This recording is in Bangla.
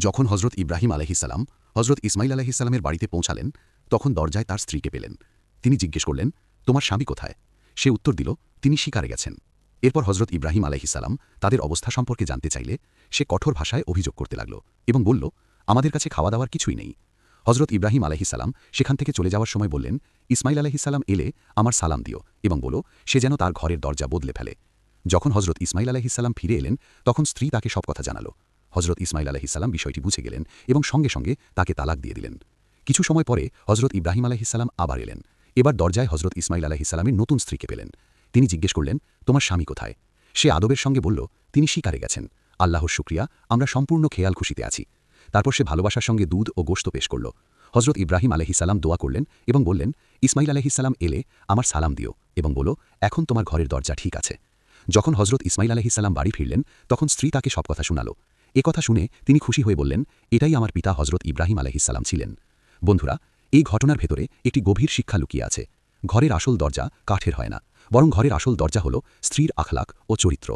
যখন হজরত ইব্রাহিম আলাইহিসসালাম হজরত ইসমাইল আলাইহিসসালামের বাড়িতে পৌঁছালেন তখন দরজায় তার স্ত্রীকে পেলেন। তিনি জিজ্ঞেস করলেন, তোমার স্বামী কোথায়? সে উত্তর দিল, তিনি শিকারে গেছেন। এরপর হজরত ইব্রাহিম আলাইহিসসালাম তাদের অবস্থা সম্পর্কে জানতে চাইলে সে কঠোর ভাষায় অভিযোগ করতে লাগল এবং বলল, আমাদের কাছে খাওয়া দাওয়ার কিছুই নেই। হজরত ইব্রাহিম আলাইহিসসালাম সেখান থেকে চলে যাওয়ার সময় বললেন, ইসমাইল আলাইহিসসালাম এলে আমার সালাম দিও এবং বলো সে যেন তার ঘরের দরজা বদলে ফেলে। যখন হজরত ইসমাইল আলাইহিসসালাম ফিরে এলেন তখন স্ত্রী তাকে সব কথা জানাল। হজরত ইসমাইল আলাইহিসসালাম বিষয়টি বুঝে গেলেন এবং সঙ্গে সঙ্গে তাকে তালাক দিয়ে দিলেন। কিছু সময় পরে হজরত ইব্রাহিম আলাইহিসসালাম আবার এলেন। এবার দরজায় হজরত ইসমাইল আলাইহিসসালামের নতুন স্ত্রীকে পেলেন। তিনি জিজ্ঞেস করলেন, তোমার স্বামী কোথায়? সে আদবের সঙ্গে বলল, তিনি শিকারে গেছেন। আল্লাহর শুকরিয়া, আমরা সম্পূর্ণ খেয়াল খুশিতে আছি। তারপর সে ভালোবাসার সঙ্গে দুধ ও গোশত পেশ করল। হজরত ইব্রাহিম আলাইহিসসালাম দোয়া করলেন এবং বললেন, ইসমাইল আলাইহিসসালাম এলে আমার সালাম দিও এবং বলো এখন তোমার ঘরের দরজা ঠিক আছে। যখন হজরত ইসমাইল আলাইহিসসালাম বাড়ি ফিরলেন তখন স্ত্রী তাকে সব কথা শোনাল। কথা শুনে তিনি খুশি হয়ে বললেন, এটাই আমার পিতা হজরত ইব্রাহিম আলাইহিসসালাম ছিলেন। বন্ধুরা, এই ঘটনার ভেতরে একটি গভীর শিক্ষা লুকিয়ে আছে। ঘরের আসল দরজা কাঠের হয় না, বরং ঘরের আসল দরজা হল স্ত্রীর আখলাক ও চরিত্র।